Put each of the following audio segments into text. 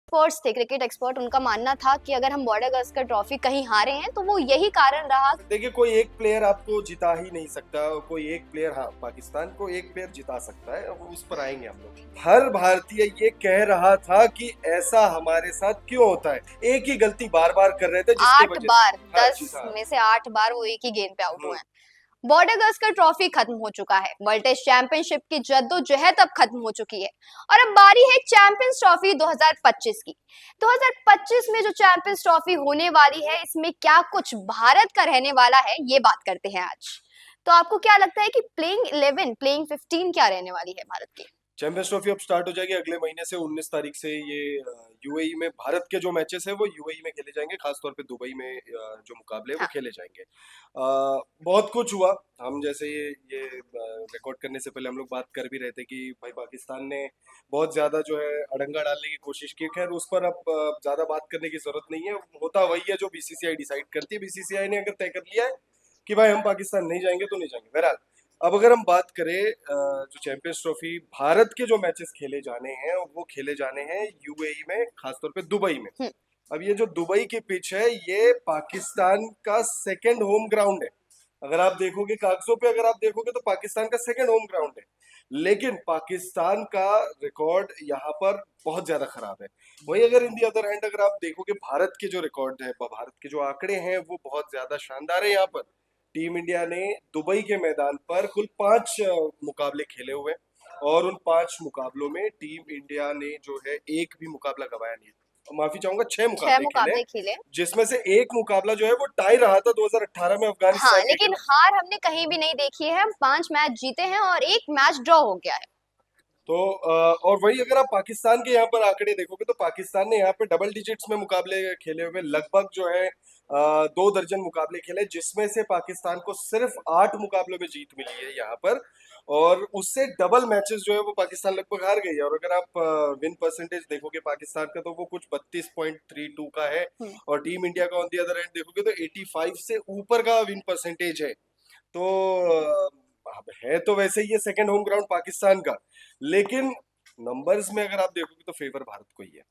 Experts थे, cricket expert, उनका मानना था कि अगर हम बॉर्डर गावस्कर ट्रॉफी कहीं हारे हैं तो वो यही कारण रहा। देखिए, कोई एक प्लेयर आपको जिता ही नहीं सकता। कोई एक प्लेयर, हाँ, पाकिस्तान को एक प्लेयर जिता सकता है, अब उस पर आएंगे हम लोग। हर भारतीय ये कह रहा था कि ऐसा हमारे साथ क्यों होता है, एक ही गलती बार बार कर रहे थे जिसकी 8 वजह बार, से। हाँ 10 जी, हाँ। में से 8 बार वो एक ही गेंद पे आउट हुए हम्म। हैं। बॉर्डर गावस्कर ट्रॉफी खत्म हो चुका है, वर्ल्ड टेस्ट चैंपियनशिप की जद्दोजहद अब खत्म हो चुकी है और अब बारी है चैंपियंस ट्रॉफी 2025 की। 2025 में जो चैंपियंस ट्रॉफी होने वाली है, इसमें क्या कुछ भारत का रहने वाला है, ये बात करते हैं आज। तो आपको क्या लगता है कि प्लेइंग 11, प्लेइंग 15 क्या रहने वाली है भारत की? चैंपियंस ट्रॉफी अब स्टार्ट हो जाएगी अगले महीने से, 19 तारीख से। ये यूएई में भारत के जो मैचेस है वो यूएई में खेले जाएंगे, खासतौर पे दुबई में जो मुकाबले हैं वो हाँ। खेले जाएंगे। बहुत कुछ हुआ। हम जैसे ये रिकॉर्ड करने से पहले हम लोग बात कर भी रहे थे कि भाई पाकिस्तान ने बहुत ज्यादा जो है अड़ंगा डालने की कोशिश की। खैर, उस पर अब ज्यादा बात करने की जरूरत नहीं है। होता वही है जो बीसीसीआई डिसाइड करती है। बीसीसीआई ने अगर तय कर लिया है कि भाई हम पाकिस्तान नहीं जाएंगे तो नहीं जाएंगे। बहरहाल, अब अगर हम बात करें जो चैंपियंस ट्रॉफी भारत के जो मैचेस खेले जाने हैं वो खेले जाने हैं यूएई में, खासतौर पे दुबई में। हम्म। अब ये जो दुबई की पिच है ये पाकिस्तान का सेकंड होम ग्राउंड है। अगर आप देखोगे कागजों पे, अगर आप देखोगे तो पाकिस्तान का सेकंड होम ग्राउंड है। लेकिन पाकिस्तान का रिकॉर्ड यहाँ पर बहुत ज्यादा खराब है। वही अगर इन दी अदर हैंड अगर आप देखोगे भारत के जो रिकॉर्ड है, भारत के जो आंकड़े हैं वो बहुत ज्यादा शानदार है। यहाँ पर टीम इंडिया ने दुबई के मैदान पर कुल 5 मुकाबले खेले हुए हैं और उन 5 मुकाबलों में टीम इंडिया ने जो है एक भी मुकाबला गंवाया नहीं है। माफी चाहूंगा, 6 6 मुकाबले खेले हैं, मुकाबले खेले। जिसमें से एक मुकाबला जो है वो टाई रहा था 2018 में हाँ, अफगानिस्तान के लेकिन खिलाफ। हार हमने कहीं भी नहीं देखी है। हम 5 मैच जीते हैं और 1 मैच ड्रॉ हो गया है। तो और वही अगर आप पाकिस्तान के यहाँ पर आंकड़े देखोगे तो पाकिस्तान ने यहाँ पे डबल डिजिट्स में मुकाबले खेले हुए, लगभग जो है 2 दर्जन मुकाबले खेले, जिसमें से पाकिस्तान को सिर्फ 8 मुकाबलों में जीत मिली है यहाँ पर। और उससे डबल मैचेस जो है वो पाकिस्तान लगभग हार गई है। और अगर आप विन परसेंटेज देखोगे पाकिस्तान का तो वो कुछ 32.32 का है। हम्म। और टीम इंडिया का ऑन दी अदर एंड देखोगे तो 85 से ऊपर का विन परसेंटेज है। तो अब है तो वैसे ही ये सेकंड होम ग्राउंड पाकिस्तान का, लेकिन नंबर्स में अगर आप देखोगे तो फेवर भारत को ही है।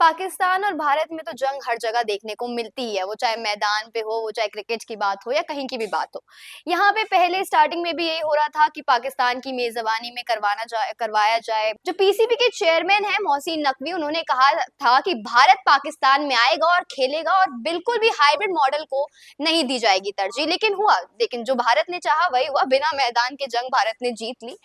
पाकिस्तान और भारत में तो जंग हर जगह देखने को मिलती ही है, वो चाहे मैदान पे हो, वो चाहे क्रिकेट की बात हो या कहीं की भी बात हो। यहाँ पे पहले स्टार्टिंग में भी यही हो रहा था कि पाकिस्तान की मेजबानी में करवाया जाए। जो पीसीबी के चेयरमैन है मोहसिन नकवी, उन्होंने कहा था कि भारत पाकिस्तान में आएगा और खेलेगा और बिल्कुल भी हाइब्रिड मॉडल को नहीं दी जाएगी तरजीह। लेकिन हुआ, लेकिन जो भारत ने चाहा वही हुआ, बिना मैदान के जंग भारत ने जीत ली।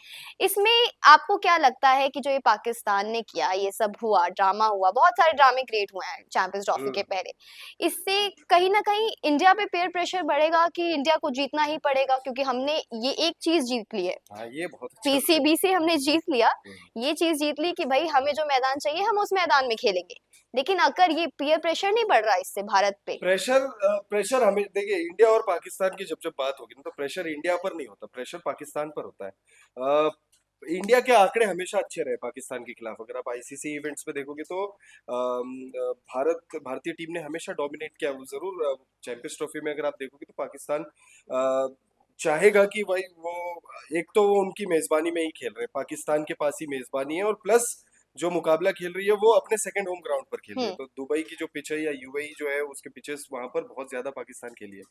इसमें आपको क्या लगता है कि जो ये पाकिस्तान ने किया, ये सब हुआ, ड्रामा हुआ, बहुत सारे ड्रामे क्रिएट हुए हैं चैंपियंस ट्रॉफी के पहले, इससे कहीं ना कहीं इंडिया पे पेयर प्रेशर बढ़ेगा कि इंडिया को जीतना ही पड़ेगा क्योंकि हमने ये एक चीज जीत ली है, हाँ, ये बहुत अच्छा लगा। पीसीबी से हमने जीत लिया, हम्म। ये चीज जीत ली कि भाई हमें जो मैदान चाहिए हम उस मैदान में खेलेंगे। लेकिन अगर ये पीयर प्रेशर नहीं बढ़ रहा इससे भारत पे? प्रेशर हमें देखिए, इंडिया और पाकिस्तान की जब जब बात होगी ना तो प्रेशर इंडिया पर नहीं होता, प्रेशर पाकिस्तान पर होता है। इंडिया के आंकड़े हमेशा अच्छे रहे पाकिस्तान के खिलाफ। अगर आप आईसीसी इवेंट्स में देखोगे तो भारतीय टीम ने हमेशा डोमिनेट किया। वो जरूर चैंपियंस ट्रॉफी में अगर आप देखोगे तो पाकिस्तान चाहेगा कि भाई वो, एक तो वो उनकी मेजबानी में ही खेल रहे हैं, पाकिस्तान के पास ही मेजबानी है, और प्लस जो मुकाबला खेल रही है वो अपने सेकंड होम ग्राउंड पर खेल रही है। हम्म। तो दुबई की जो पिच है या यूएई जो है उसके पिचेस वहां पर बहुत ज्यादा पाकिस्तान के लिए।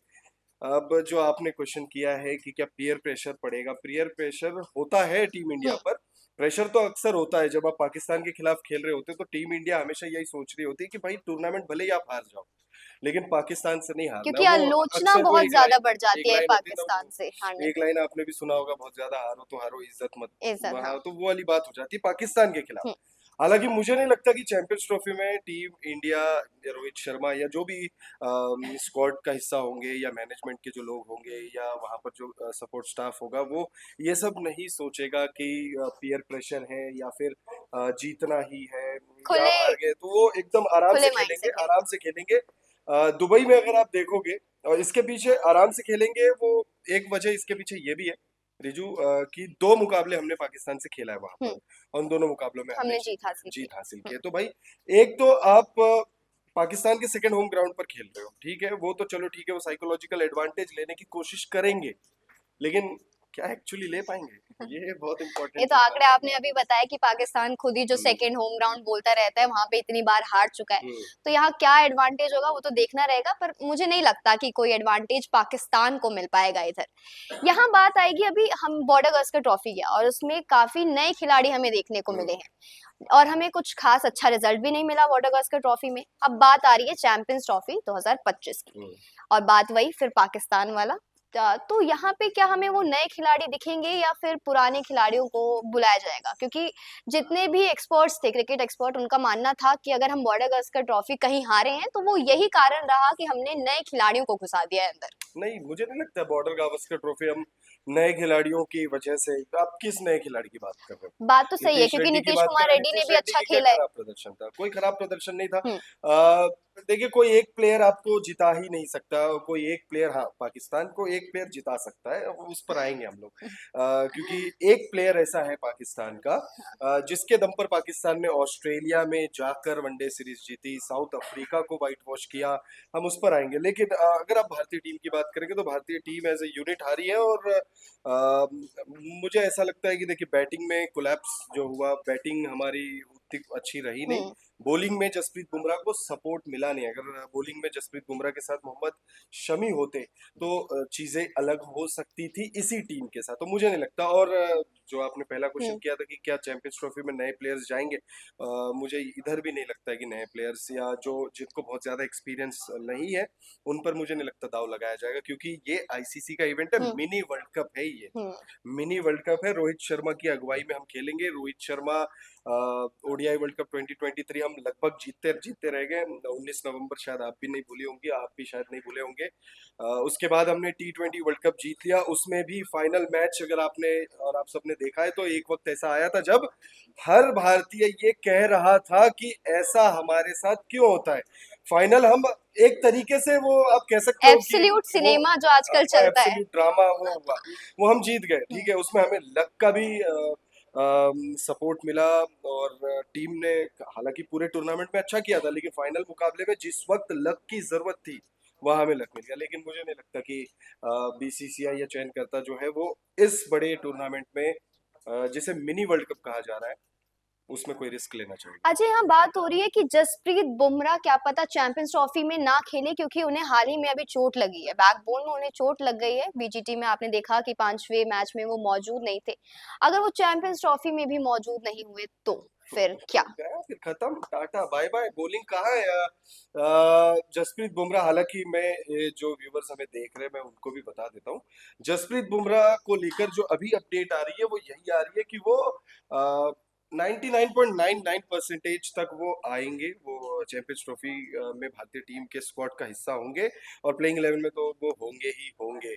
अब जो आपने क्वेश्चन किया है कि क्या पीयर प्रेशर पड़ेगा, पीयर प्रेशर होता है टीम इंडिया हम्म। पर। प्रेशर तो अक्सर होता है जब आप पाकिस्तान के खिलाफ खेल रहे होते हैं, तो टीम इंडिया हमेशा यही सोच रही होती है कि भाई टूर्नामेंट भले ही आप हार जाओ लेकिन पाकिस्तान से नहीं हारना। क्योंकि वो आलोचना अक्सर वो बहुत एक ज्यादा लाइन बढ़ एक जाती है लाइन होती है ना, पाकिस्तान से हारने एक पे। लाइन आपने भी सुना होगा, बहुत ज्यादा हारो तो हारो, इज्जत मत। इज्जत, हाँ। वहाँ तो वो वाली बात हो जाती है पाकिस्तान के खिलाफ। हम्म। हालांकि मुझे नहीं लगता कि चैंपियंस ट्रॉफी में टीम इंडिया या रोहित शर्मा या जो भी स्क्वाड का हिस्सा होंगे या मैनेजमेंट के जो लोग होंगे या वहां पर जो सपोर्ट स्टाफ होगा वो ये सब नहीं सोचेगा कि पीयर प्रेशर है या फिर जीतना ही है या खुले आप हार गए। तो वो एकदम आराम से खुले माइंड से खेलेंगे, खेले। आराम से खेलेंगे। दुबई में अगर आप देखोगे और इसके पीछे आराम से खेलेंगे, वो एक वजह इसके पीछे ये भी है रिजू, कि 2 मुकाबले हमने पाकिस्तान से खेला है वहां पर, हम्म। और उन दोनों मुकाबलों में हमने हमने जीत हासिल की। जीत हासिल की हम्म। है। तो भाई, एक तो आप पाकिस्तान के सेकंड होम ग्राउंड पर खेल रहे हो, ठीक है, वो तो चलो ठीक है, वो साइकोलॉजिकल एडवांटेज लेने की कोशिश करेंगे। लेकिन क्या एक्चुअली ले पाएंगे, ये बहुत ये इंपॉर्टेंट तो है। आंकड़े आपने अभी बताया कि पाकिस्तान खुद ही जो हम्म, सेकंड होम ग्राउंड बोलता रहता है वहां पे इतनी बार हार चुका है, हम्म, तो यहाँ क्या एडवांटेज होगा वो तो देखना रहेगा, पर मुझे नहीं लगता कि कोई एडवांटेज पाकिस्तान को मिल पाएगा इधर। यहाँ बात आएगी, अभी हम बॉर्डर गावस्कर ट्रॉफी गया और उसमें काफी नए खिलाड़ी हमें देखने को मिले हम्म, हैं और हमें कुछ खास अच्छा रिजल्ट भी नहीं मिला बॉर्डर गावस्कर ट्रॉफी में। अब बात आ रही है चैंपियंस ट्रॉफी 2025 की, हम्म। और बात वही फिर पाकिस्तान वाला। तो यहाँ पे क्या हमें वो नए खिलाड़ी दिखेंगे या फिर पुराने खिलाड़ियों को बुलाया जाएगा? क्योंकि जितने भी एक्सपर्ट्स थे, क्रिकेट एक्सपर्ट, उनका मानना था कि अगर हम बॉर्डर गावस्कर ट्रॉफी कहीं हारे हैं तो वो यही कारण रहा कि हमने नए खिलाड़ियों को घुसा दिया है अंदर। नहीं, मुझे नहीं लगता बॉर्डर गावस्कर ट्रॉफी हम नए खिलाड़ियों की वजह से। आप किस नए खिलाड़ी की बात कर रहे हो? बात तो सही है नीतीश क्योंकि रेड्डी की नीतीश बात कुमार करें, रेड्डी ने नीतीश भी रेड्डी अच्छा की क्या खेला है। खराब प्रदर्शन था? कोई खराब प्रदर्शन नहीं था। हम्म। देखिए, कोई एक प्लेयर आपको जिता ही नहीं सकता। कोई एक प्लेयर, हाँ, पाकिस्तान को एक प्लेयर जिता सकता है, उस पर आएंगे हम लोग। क्योंकि एक प्लेयर ऐसा है पाकिस्तान का, जिसके दम पर पाकिस्तान ने ऑस्ट्रेलिया में जाकर वनडे सीरीज जीती, साउथ अफ्रीका को व्हाइट वॉश किया। हम उस पर आएंगे, लेकिन अगर आप भारतीय टीम की बात करेंगे तो भारतीय टीम एज ए यूनिट हारी है। और मुझे ऐसा लगता है कि देखिए, बैटिंग में कोलैप्स जो हुआ, बैटिंग हमारी उतनी अच्छी रही नहीं। हम्म। बॉलिंग में जसप्रीत बुमराह को सपोर्ट मिला नहीं। अगर बॉलिंग में जसप्रीत बुमराह के साथ मोहम्मद शमी होते तो चीजें अलग हो सकती थी इसी टीम के साथ। तो मुझे नहीं लगता। और जो आपने पहला क्वेश्चन हम्म। किया था कि क्या चैंपियंस ट्रॉफी में नए प्लेयर्स जाएंगे, मुझे इधर भी नहीं लगता है कि नए प्लेयर्स या जो जिनको बहुत ज्यादा एक्सपीरियंस नहीं है उन पर मुझे नहीं लगता दाव लगाया जाएगा, क्योंकि ये आईसीसी का इवेंट है, हम्म। मिनी वर्ल्ड कप है ये। हम्म। मिनी वर्ल्ड कप है, रोहित शर्मा की अगुवाई में हम खेलेंगे। Rohit Sharma, ODI world cup 2023 हम लगभग जीतते जीतते रह गए। 19 नवंबर शायद आप भी नहीं भूले होंगे, आप भी शायद नहीं भूले होंगे। उसके बाद हमने T20 वर्ल्ड कप जीत लिया, उसमें भी फाइनल मैच अगर आपने और आप सबने देखा है तो एक वक्त ऐसा आया था जब हर भारतीय ये कह रहा था कि ऐसा हमारे साथ क्यों होता है। फाइनल हम एक तरीके से, वो आप कह सकते हो कि एब्सोल्यूट वो सिनेमा जो आजकल चलता है। एब्सोल्यूट ड्रामा वो हुआ, वो हम जीत गए, हम्म। ठीक है। उसमें हमें लक का भी सपोर्ट मिला। और टीम ने हालांकि पूरे टूर्नामेंट में अच्छा किया था, लेकिन फाइनल मुकाबले में जिस वक्त लक की जरूरत थी वहां हमें लक मिल गया। लेकिन मुझे नहीं लगता कि बीसीसीआई या चयनकर्ता जो है वो इस बड़े टूर्नामेंट में, जिसे मिनी वर्ल्ड कप कहा जा रहा है, उसमें कोई रिस्क लेना चाहेंगे। अच्छा, यहाँ बात हो रही है कि जसप्रीत बुमराह क्या पता चैंपियंस ट्रॉफी में ना खेले क्योंकि उन्हें हाल ही में अभी चोट लगी है, बैकबोन में उन्हें चोट लग गई है। बीजीटी में आपने देखा कि 5वें मैच में वो मौजूद नहीं थे। अगर वो चैंपियंस ट्रॉफी में भी मौजूद नहीं हुए तो फिर क्या? गया, फिर खत्म, टाटा बाय बाय। बॉलिंग कहाँ है? जसप्रीत बुमराह, हालांकि मैं, ये जो व्यूवर्स हमें देख रहे हैं मैं उनको भी बता देता हूँ, जसप्रीत बुमराह को लेकर जो अभी अपडेट आ रही है वो यही आ रही है कि वो 99.99% तक वो आएंगे, वो चैंपियंस ट्रॉफी में भारतीय टीम के स्क्वाड का हिस्सा होंगे। और प्लेइंग 11 में तो वो होंगे ही होंगे।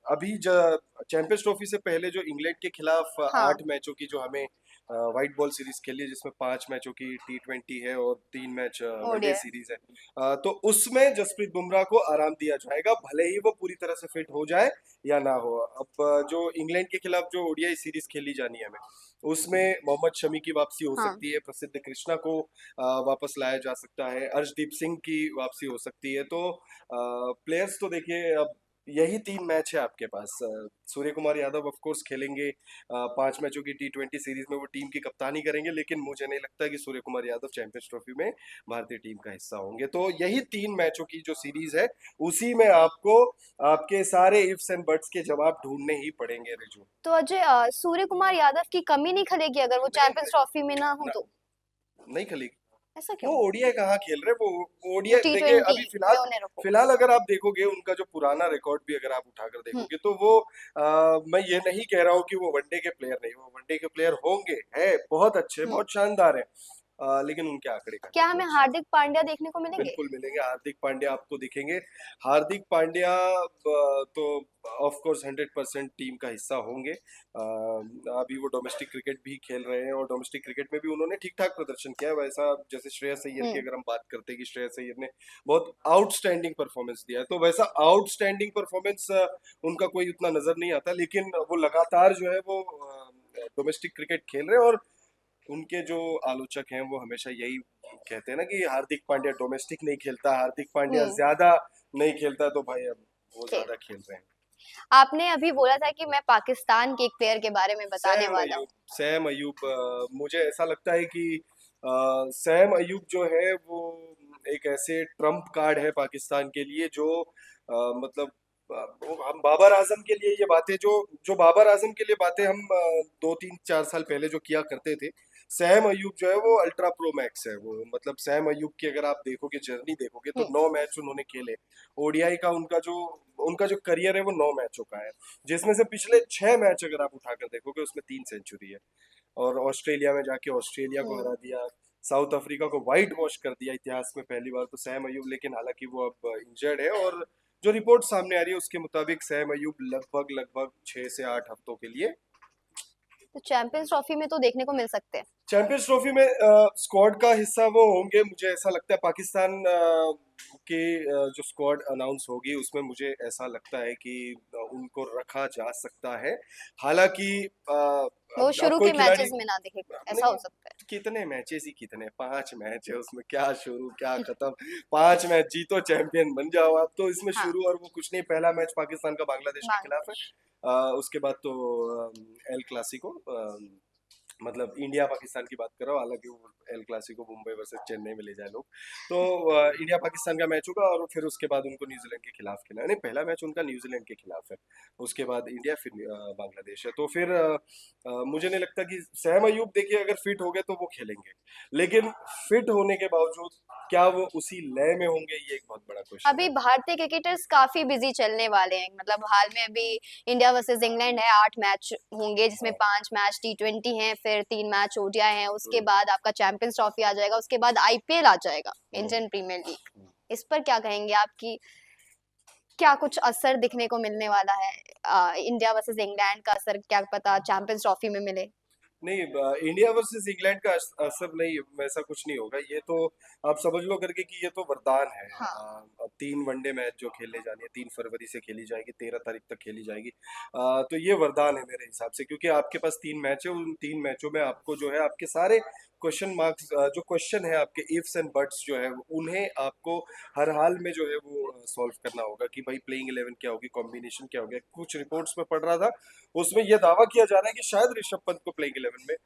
अभी चैंपियंस ट्रॉफी से पहले जो इंग्लैंड के खिलाफ हाँ। 8 मैचों की जो हमें व्हाइट बॉल सीरीज खेली है, जिसमें 5 मैचों की T20 है और 3 मैच वनडे ओडिया। सीरीज है, तो उसमें जसप्रीत बुमराह को आराम दिया जाएगा, भले ही वो पूरी तरह से फिट हो जाए या ना हो। अब जो इंग्लैंड के खिलाफ जो ओडीआई सीरीज खेली जानी है हमें, उसमें मोहम्मद शमी की वापसी हो हाँ। सकती है, प्रसिद्ध कृष्णा को वापस लाया जा सकता है, अर्शदीप सिंह की वापसी हो सकती है। तो प्लेयर्स तो देखिए, अब यही 3 मैच है आपके पास। सूर्य कुमार यादव ऑफ कोर्स खेलेंगे, 5 मैचों की T20 सीरीज में वो टीम की कप्तानी करेंगे, लेकिन मुझे नहीं लगता कि सूर्य कुमार यादव चैंपियंस ट्रॉफी में भारतीय टीम का हिस्सा होंगे। तो यही 3 मैचों की जो सीरीज है, उसी में आपको आपके सारे इफ्स एंड बट्स के जवाब ढूंढने ही पड़ेंगे, रिजू। तो अजय, सूर्य कुमार यादव की कमी नहीं खलेगी अगर वो नहीं चैंपियंस खलेगी ट्रॉफी में ना हो ना, तो? नहीं खलेगी। ऐसा वो क्यों? ओडीआई कहाँ खेल रहे, वो वो ओडीआई देखिए T20 अभी में फिलहाल। उन्हें रखो। फिलहाल अगर आप देखोगे उनका जो पुराना रिकॉर्ड भी अगर आप उठाकर हम्म। देखोगे तो वो, मैं ये नहीं कह रहा हूँ कि वो वनडे के प्लेयर नहीं, वो वनडे के प्लेयर होंगे, है बहुत अच्छे, हम्म। बहुत शानदार है। लेकिन उनके आंकड़े का क्या नहीं है हमें अच्छे। हार्दिक पांड्या देखने को मिलेंगे? बिल्कुल मिलेंगे, हार्दिक पांड्या आपको दिखेंगे। हार्दिक पांड्या तो ऑफ कोर्स 100% टीम का हिस्सा होंगे। अभी वो डोमेस्टिक क्रिकेट भी खेल रहे हैं और डोमेस्टिक क्रिकेट में भी उन्होंने ठीक ठाक प्रदर्शन किया है। वैसा जैसे श्रेयस अय्यर की हम्म। अगर हम बात करते हैं कि श्रेयस अय्यर ने बहुत आउटस्टैंडिंग परफॉर्मेंस दिया है, तो वैसा आउटस्टैंडिंग परफॉर्मेंस उनका कोई उतना नजर नहीं आता। लेकिन वो लगातार जो है वो डोमेस्टिक क्रिकेट खेल रहे हैं। और उनके जो आलोचक हैं वो हमेशा यही कहते हैं ना कि हार्दिक पांड्या डोमेस्टिक नहीं खेलता, हार्दिक पांड्या हम्म। ज्यादा नहीं खेलता। तो भाई अब वो ठीक। ज्यादा खेल रहे हैं। आपने अभी बोला था कि मैं पाकिस्तान के एक प्लेयर के बारे में बताने सैम वाला हूँ। अयूब, सैम अयूब, मुझे ऐसा लगता है कि सैम अयूब जो है वो एक ऐसे ट्रम्प कार्ड है पाकिस्तान के लिए जो मतलब हम बाबर आजम के लिए ये बातें जो जो बाबर आजम के लिए बातें हम 2 3 4 साल पहले जो किया करते थे, सैम अयूब जो है वो अल्ट्रा प्रो मैक्स है। वो मतलब सैम अयूब की अगर आप देखोगे, जर्नी देखोगे, तो हम्म। 9 मैच उन्होंने खेले। ओडीआई का उनका जो करियर है वो 9 मैचों का है, जिसमें से पिछले 6 मैच अगर आप उठाकर देखोगे उसमें 3 सेंचुरी है। और ऑस्ट्रेलिया में जाके ऑस्ट्रेलिया को हरा हम्म। दिया, साउथ अफ्रीका को वाइट वॉश कर दिया इतिहास में पहली बार तो सैम अयूब। लेकिन हालांकि वो अब इंजर्ड है, और जो रिपोर्ट सामने आ रही है उसके मुताबिक सैम अयूब लगभग लगभग 6 से 8 हफ्तों के लिए तो चैंपियंस ट्रॉफी में तो देखने को मिल सकते हैं। चैंपियंस ट्रॉफी में स्क्वाड का हिस्सा वो होंगे। मुझे ऐसा लगता है पाकिस्तान की जो स्क्वाड अनाउंस होगी उसमें मुझे ऐसा लगता है कि उनको रखा जा सकता है। हालांकि वो अब शुरू कोई के मैचेस खिलाड़ी में ना दिखे, ऐसा हो नहीं, सकता है। कितने मैचेस ही कितने, 5 मैच है उसमें, क्या शुरू क्या खत्म। 5 मैच जीतो चैंपियन बन जाओ आप, तो इसमें हाँ। शुरू और वो कुछ नहीं। पहला मैच पाकिस्तान का बांग्लादेश के खिलाफ है। बांग्लादेश। उसके बाद तो एल क्लासिको, मतलब इंडिया पाकिस्तान की बात कर रहा हूँ, हालांकि वो El Clasico Mumbai versus Chennai में ले जाए लोग। तो इंडिया पाकिस्तान का मैच होगा, और फिर उसके बाद उनको न्यूजीलैंड के खिलाफ खेलना है। नहीं, पहला मैच उनका न्यूजीलैंड के खिलाफ है, उसके बाद इंडिया, फिर बांग्लादेश है। तो फिर मुझे नहीं लगता कि सैम अयूब, देखिए अगर फिट हो गए तो वो खेलेंगे, लेकिन फिट होने के बावजूद क्या वो उसी लय में होंगे, ये एक बहुत बड़ा क्वेश्चन अभी है। भारतीय क्रिकेटर्स काफी बिजी चलने वाले हैं, मतलब हाल में अभी इंडिया वर्सेस इंग्लैंड है, 8 मैच होंगे जिसमें हाँ। 5 मैच T20 हैं, फिर 3 मैच ODI हैं, उसके हम्म, बाद आपका चैंपियंस ट्रॉफी आ जाएगा, उसके बाद IPL आ जाएगा, हम्म, इंडियन प्रीमियर लीग। हम्म। इस पर क्या कहेंगे आपकी, क्या कुछ असर दिखने को मिलने वाला है? इंडिया वर्सेस इंग्लैंड का असर क्या पता चैंपियंस ट्रॉफी में मिले। नहीं, इंडिया वर्सेस इंग्लैंड का असर नहीं, वैसा कुछ नहीं होगा। ये तो आप समझ लो करके कि ये तो वरदान है। हाँ। अब 3 वनडे मैच जो खेले जाने, 3 फरवरी से खेली जाएगी, 13 तारीख तक खेली जाएगी। तो ये वरदान है मेरे हिसाब से, क्योंकि आपके पास 3 मैच है, उन 3 मैचों में आपको जो है आपके सारे क्वेश्चन मार्क्स, जो क्वेश्चन है आपके इफ्स एंड बट्स जो है, उन्हें आपको हर हाल में जो है वो सॉल्व करना होगा कि भाई प्लेइंग 11 क्या होगी, कॉम्बिनेशन क्या होगा। कुछ रिपोर्ट्स में पढ़ रहा था, उसमें यह दावा किया जा रहा है कि शायद ऋषभ पंत को प्लेइंग 11 में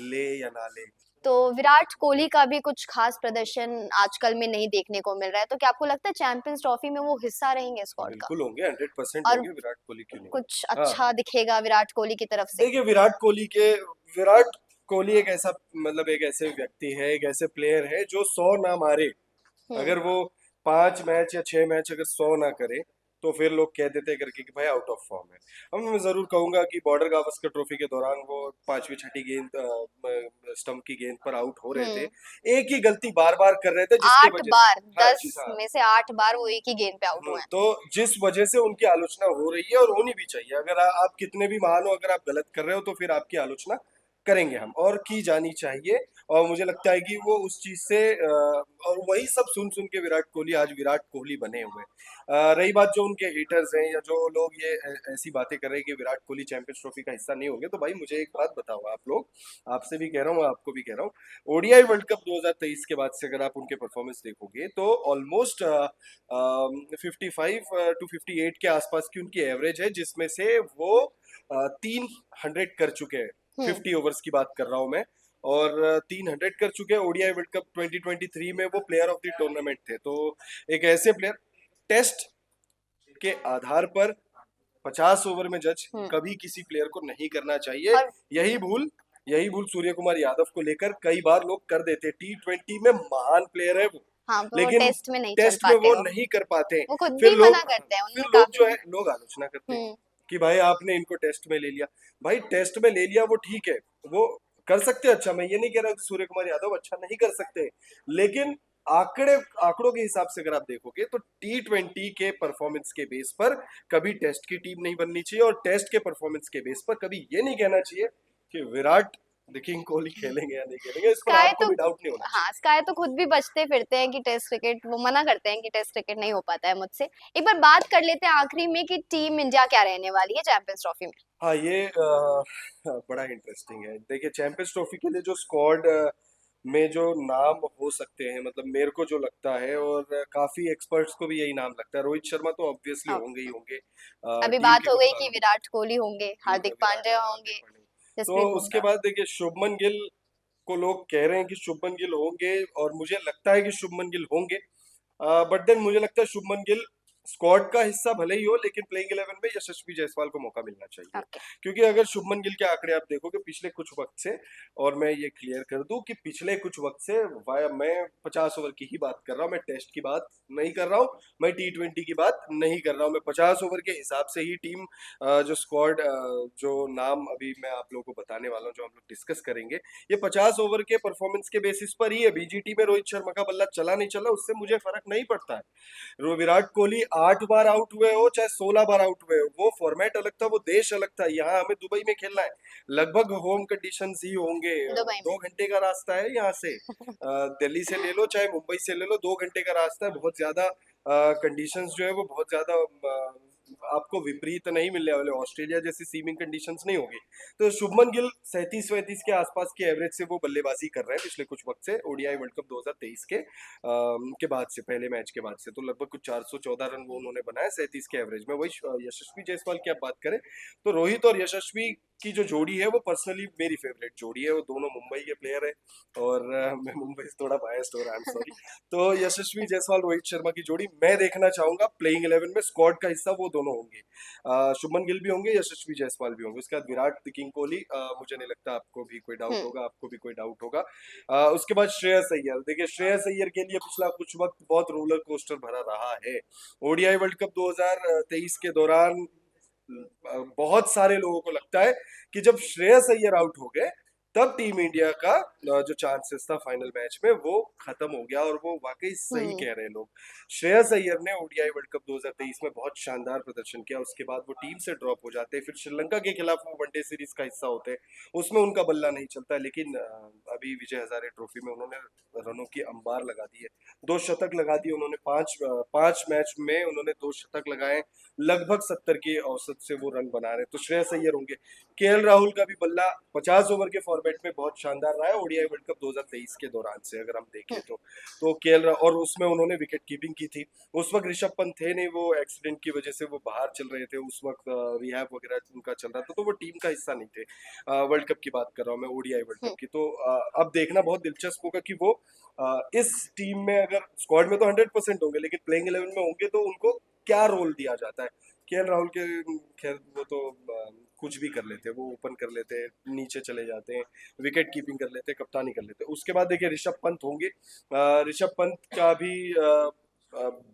ले या ना ले। तो विराट कोहली का भी कुछ खास प्रदर्शन आजकल में नहीं देखने को मिल रहा है, तो क्या आपको लगता है चैंपियंस ट्रॉफी में वो हिस्सा रहेंगे स्क्वाड का, बिल्कुल होंगे, 100% और होंगे, विराट कोहली क्यों नहीं कुछ होंगे। हाँ, अच्छा दिखेगा विराट कोहली की तरफ से? देखिए विराट कोहली एक ऐसा, मतलब एक ऐसे व्यक्ति है, एक ऐसे प्लेयर है जो 100 ना मारे। हम्म। अगर वो 5 मैच या 6 मैच अगर 100 ना करे, तो फिर लोग कह देते करके कि भाई आउट ऑफ फॉर्म है। अब मैं जरूर कहूंगा कि बॉर्डर गावस्कर ट्रॉफी के दौरान वो 5वीं 6ठी गेंद, स्टंप की गेंद पर आउट हो रहे थे। हम्म। एक ही गलती बार बार कर रहे थे, जिसके आठ वजह से, बार हाँ दस जी, हाँ। में से 8 बार वो एक ही गेंद पे आउट हुए हैं। तो जिस वजह से उनकी आलोचना हो रही है, और होनी भी चाहिए। अगर आप कितने भी महान हो, अगर आप गलत कर रहे हो तो फिर आपकी आलोचना करेंगे हम, और की जानी चाहिए। और मुझे लगता है कि वो उस चीज से और वही सब सुन सुन के विराट कोहली आज विराट कोहली बने हुए हैं। रही बात जो उनके हेटर्स हैं, या जो लोग ये ऐसी बातें कर रहे हैं कि विराट कोहली चैंपियंस ट्रॉफी का हिस्सा नहीं होंगे, तो भाई मुझे एक बात बताओ आप लोग, आपसे भी कह रहा हूँ, आपको भी कह रहा हूँ, ओडीआई वर्ल्ड कप 2023 के बाद से अगर आप उनके परफॉर्मेंस देखोगे, तो ऑलमोस्ट 55 to 58 के आसपास की उनकी एवरेज है, जिसमें से वो 300 कर चुके हैं। हम्म। 50 ओवर्स की बात कर रहा हूं मैं, और 300 कर चुके हैं। ओडीआई वर्ल्ड कप 2023 में वो प्लेयर ऑफ द टूर्नामेंट थे। तो एक ऐसे प्लेयर, टेस्ट के आधार पर 50 ओवर में जज हम्म। कभी किसी प्लेयर को नहीं करना चाहिए। और यही भूल यही भूल सूर्य कुमार यादव को लेकर कई बार लोग कर देते। T20 में महान प्लेयर है वो, हाँ, तो वो लेकिन टेस्ट में नहीं चल टेस्ट में पाते वो हो। नहीं कर पाते। वो खुद फिर भी लोग मना करते हैं, फिर उन्होंने लोग जो काफी। है, लोग आलोचना करते हैं हम्म। कि भाई आपने इनको टेस्ट में ले लिया। भाई टेस्ट में ले लिया वो ठीक है, वो कर सकते हैं अच्छा, मैं ये नहीं कह रहा कि सूर्य कुमार यादव अच्छा नहीं कर सकते, लेकिन आंकड़ों के हिसाब से अगर आप देखोगे तो T20 के परफॉर्मेंस के बेस पर कभी टेस्ट की टीम नहीं बननी चाहिए, और टेस्ट के परफॉर्मेंस के बेस पर कभी ये नहीं कहना चाहिए कि विराट द किंग कोहली खेलेंगे या नहीं खेलेंगे। इस पर स्काई आपको तो भी डाउट नहीं होना हाँ, चाहिए। स्काई तो खुद भी बचते फिरते हैं कि टेस्ट क्रिकेट, वो मना करते हैं कि टेस्ट क्रिकेट नहीं हो पाता है मुझसे। एक बार बात कर लेते हैं आखिरी में कि टीम इंडिया क्या रहने वाली है चैंपियंस ट्रॉफी में। हाँ, ये बड़ा इंटरेस्टिंग है। देखिए चैंपियंस ट्रॉफी के लिए जो स्क्वाड में जो नाम हो सकते हैं, मतलब मेरे को जो लगता है और काफी एक्सपर्ट्स को भी यही नाम लगता है, रोहित शर्मा तो ऑब्वियसली होंगे ही ओके। होंगे। अभी टीम बात के हो गई कि कप्तान विराट कोहली होंगे, हार्दिक विराट पांड्या हार्दिक होंगे, पांड्या। तो जसप्रीत उसके बुमराह। बाद देखिए शुभमन गिल को लोग कह रहे हैं कि शुभमन गिल होंगे, और मुझे लगता है कि शुभमन गिल होंगे। बट देन मुझे लगता है शुभमन गिल स्क्वाड का हिस्सा भले ही हो, लेकिन प्लेइंग 11 में यशस्वी जायसवाल को मौका मिलना चाहिए। ओके। क्योंकि अगर शुभमन गिल के आंकड़े आप देखोगे पिछले कुछ वक्त से, और मैं ये क्लियर कर दूं कि पिछले कुछ वक्त से मैं 50 ओवर की ही बात कर रहा हूँ, मैं टेस्ट की बात नहीं कर रहा हूँ, मैं T20 की बात नहीं कर रहा हूँ, मैं 50 ओवर के हिसाब से ही टीम जो स्क्वाड जो नाम अभी मैं आप लोगों को बताने वाला हूँ, जो हम लोग डिस्कस करेंगे, ये 50 ओवर के परफॉर्मेंस के बेसिस पर ही है। बीजीटी में रोहित शर्मा का बल्ला चला नहीं चला उससे मुझे फर्क नहीं पड़ता है। विराट कोहली 8 बार आउट हुए हो चाहे 16 बार आउट हुए हो, वो फॉर्मेट अलग था, वो देश अलग था। यहाँ हमें दुबई में खेलना है, लगभग होम कंडीशंस ही होंगे। दुबई में। 2 घंटे का रास्ता है यहाँ से, दिल्ली से ले लो चाहे मुंबई से ले लो, 2 घंटे का रास्ता है। बहुत ज्यादा कंडीशंस जो है वो बहुत ज्यादा आपको विपरीत नहीं मिलने वाले, ऑस्ट्रेलिया जैसी सीमिंग कंडीशंस नहीं होगी। तो शुभमन गिल 37-35 के आसपास के एवरेज से वो बल्लेबाजी कर रहे हैं पिछले कुछ वक्त से, ओडीआई वर्ल्ड कप 2023 के बाद से, पहले मैच के बाद से। तो लगभग कुछ 414 रन वो उन्होंने बनाए 37 के एवरेज में। वही यशस्वी जायसवाल की आप बात करें तो रोहित और यशस्वी की जो जोड़ी है वो पर्सनली मेरी फेवरेट जोड़ी है। वो दोनों मुंबई के प्लेयर है, और मैं मुंबई से थोड़ा बायस्ड हो रहा, आई एम सॉरी। तो यशस्वी जायसवाल रोहित शर्मा की जोड़ी मैं देखना चाहूंगा प्लेइंग 11 में, स्क्वाड का हिस्सा वो दोनों होंगे। शुभमन गिल भी होंगे, यशस्वी जायसवाल भी होंगे। उसके बाद विराट द किंग कोहली, मुझे नहीं लगता आपको भी कोई डाउट हम्म। होगा, आपको भी कोई डाउट होगा। उसके बाद श्रेयस अय्यर, देखिए श्रेयस अय्यर के लिए पिछला कुछ वक्त बहुत रोलर कोस्टर भरा रहा है। ओडीआई वर्ल्ड कप 2023 के दौरान बहुत सारे लोगों को लगता है कि जब श्रेयस अय्यर आउट हो गए तब टीम इंडिया का जो चांसेस था फाइनल मैच में वो खत्म हो गया, और वो वाकई सही हम्म। कह रहे हैं लोग। श्रेयस अय्यर ने ओडीआई वर्ल्ड कप 2023 में बहुत शानदार प्रदर्शन किया, उसके बाद वो टीम से ड्रॉप हो जाते, फिर श्रीलंका के खिलाफ वो वनडे सीरीज का हिस्सा होते, उसमें उनका बल्ला नहीं चलता। लेकिन अभी विजय हजारे ट्रॉफी में उन्होंने रनों की अंबार लगा दी है, 2 शतक लगा दिए उन्होंने, पांच मैच में उन्होंने 2 शतक लगाए, लगभग 70 की औसत से वो रन बना रहे, तो श्रेयस अय्यर होंगे। केएल राहुल का भी बल्ला 50 ओवर के फॉर्मेट में बहुत शानदार रहा है ओडीआई वर्ल्ड कप 2023 के दौरान से, अगर हम देखें तो और उसमें उन्होंने विकेट कीपिंग की थी। उस वक्त ऋषभ पंत थे नहीं, वो एक्सीडेंट की वजह से वो बाहर चल रहे थे उस वक्त, रिहैब वगैरह उनका चल रहा था, तो वो टीम का हिस्सा नहीं थे। वर्ल्ड कप की बात कर रहा हूँ मैं, ओडीआई वर्ल्ड कप हम्म। की। तो अब देखना बहुत दिलचस्प होगा कि वो इस टीम में, अगर स्क्वाड में तो 100% होंगे, लेकिन प्लेइंग 11 में होंगे तो उनको क्या रोल दिया जाता है। केएल राहुल के खैर वो तो कुछ भी कर लेते हैं, वो ओपन कर लेते हैं, नीचे चले जाते हैं, विकेट कीपिंग कर लेते हैं, कप्तानी कर लेते हैं। उसके बाद देखिए ऋषभ पंत होंगे। ऋषभ पंत का भी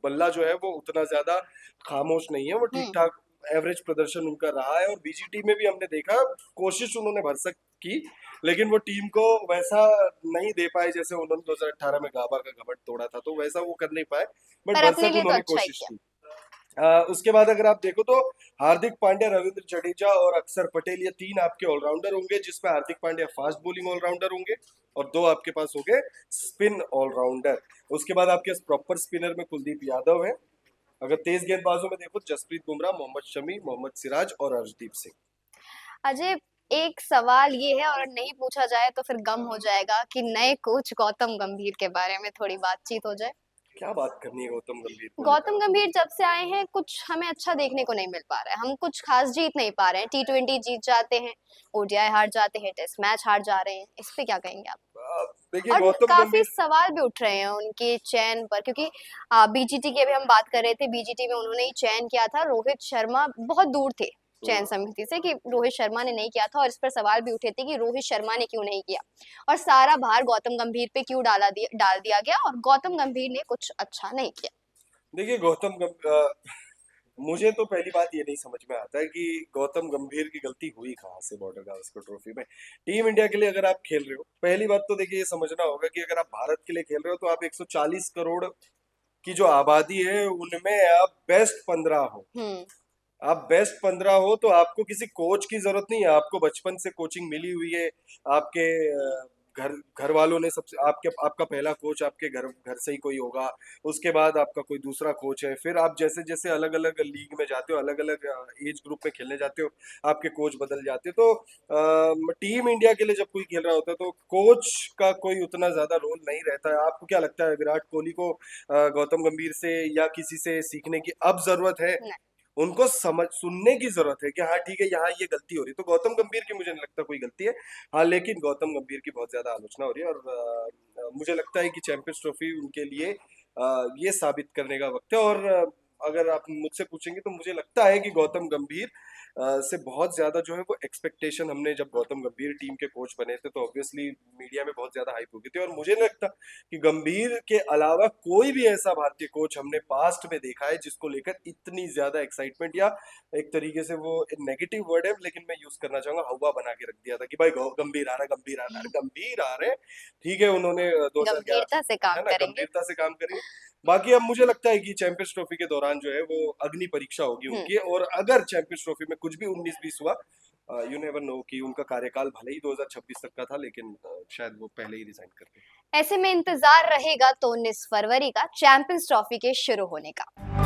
बल्ला जो है वो उतना ज्यादा खामोश नहीं है, वो ठीक हम्म। ठाक एवरेज प्रदर्शन उनका रहा है, और बीजीटी में भी हमने देखा कोशिश उन्होंने भरसक की, लेकिन वो टीम को वैसा नहीं दे पाए जैसे उन्होंने 2018 में गाबा का घमंड तोड़ा था, तो वैसा वो कर नहीं पाए, बट पर अपने भरसक लिए तो उन्होंने अच्छा ही कोशिश किया। की। उसके बाद अगर आप देखो तो हार्दिक पांड्या, रविंद्र जडेजा और अक्षर पटेल, ये 3 आपके ऑलराउंडर होंगे, जिसमें Hardik Pandya fast bowling allrounder होंगे, और 2 आपके पास हो गए स्पिन ऑलराउंडर। उसके बाद आपके पास प्रॉपर स्पिनर में कुलदीप यादव है। अगर तेज गेंदबाजों में देखो जसप्रीत बुमराह, मोहम्मद शमी, मोहम्मद सिराज और अर्शदीप सिंह। अजय, एक सवाल ये है और नहीं पूछा जाए तो फिर गम हो जाएगा कि नए कोच गौतम गंभीर के बारे में थोड़ी बातचीत हो जाए। क्या बात करनी है गौतम गंभीर को गौतम लेकर? गंभीर जब से आए हैं कुछ हमें अच्छा देखने को नहीं मिल पा रहा है, हम कुछ खास जीत नहीं पा रहे हैं। T20 जीत जाते हैं, ओडीआई हार जाते हैं, टेस्ट मैच हार जा रहे हैं। इस पे क्या कहेंगे आप? देखिए और गौतम काफी गंभीर, सवाल भी उठ रहे हैं उनके चयन पर, क्योंकि बीजीटी की अभी हम बात कर रहे थे, बीजीटी में उन्होंने ही चयन किया था, रोहित शर्मा बहुत दूर थे चयन समिति से कि रोहित शर्मा ने नहीं किया था, और इस पर सवाल भी उठे थे कि रोहित शर्मा ने क्यों नहीं किया, और सारा भार गौतम गंभीर पे क्यों डाल दिया गया, और गौतम गंभीर ने कुछ अच्छा नहीं किया। देखिए मुझे तो पहली बात ये नहीं समझ में आता है कि गौतम गंभीर की गलती हुई कहाँ से बॉर्डर गावस्कर ट्रॉफी में। टीम इंडिया के लिए अगर आप खेल रहे हो, पहली बात तो देखिए ये समझना होगा कि अगर आप भारत के लिए खेल रहे हो तो आप 140 करोड़ की जो आबादी है उनमें आप बेस्ट 15 हो। हम्म। आप बेस्ट 15 हो तो आपको किसी कोच की जरूरत नहीं है, आपको बचपन से कोचिंग मिली हुई है, आपके घर घर वालों ने सबसे आपका पहला कोच आपके घर घर से ही कोई होगा, उसके बाद आपका कोई दूसरा कोच है, फिर आप जैसे जैसे अलग अलग लीग में जाते हो, अलग अलग एज ग्रुप में खेलने जाते हो, आपके कोच बदल जाते हो। तो टीम इंडिया के लिए जब कोई खेल रहा होता है तो कोच का कोई उतना ज्यादा रोल नहीं रहता है। आपको क्या लगता है विराट कोहली को गौतम गंभीर से या किसी से सीखने की अब जरूरत है? नहीं। उनको समझ सुनने की जरूरत है कि हाँ ठीक है, यहाँ ये गलती हो रही है। तो गौतम गंभीर की मुझे नहीं लगता कोई गलती है। हाँ लेकिन गौतम गंभीर की बहुत ज्यादा आलोचना हो रही है, और मुझे लगता है कि चैंपियंस ट्रॉफी उनके लिए ये साबित करने का वक्त है। और अगर आप मुझसे पूछेंगे तो मुझे लगता है कि गौतम गंभीर से बहुत ज्यादा जो है वो एक्सपेक्टेशन, हमने जब गौतम गंभीर टीम के कोच बने थे तो ऑब्वियसली मीडिया में बहुत ज्यादा हाइप हो गई थी, और मुझे नहीं लगता कि गंभीर के अलावा कोई भी ऐसा भारतीय कोच हमने पास्ट में देखा है जिसको लेकर इतनी ज्यादा एक्साइटमेंट, या एक तरीके से वो नेगेटिव वर्ड है लेकिन मैं यूज करना चाहूंगा, हवा बना के रख दिया था कि भाई गंभीर आ रहा है, गंभीर आ रहा है, अरे गंभीर आ रहे हैं, ठीक है उन्होंने 2011 गंभीरता से काम है ना, करेंगे। गंभीरता से काम करेंगे। बाकी अब मुझे लगता है कि चैंपियंस ट्रॉफी के दौरान जो है वो अग्नि परीक्षा होगी हम्म। उनकी, और अगर चैंपियंस ट्रॉफी में कुछ भी 19-20 हुआ, यू नेवर नो कि उनका कार्यकाल भले ही 2026 तक का था, लेकिन शायद वो पहले ही रिजाइन कर दें। ऐसे में इंतजार रहेगा तो 19 फरवरी का चैंपियंस ट्रॉफी के शुरू होने का।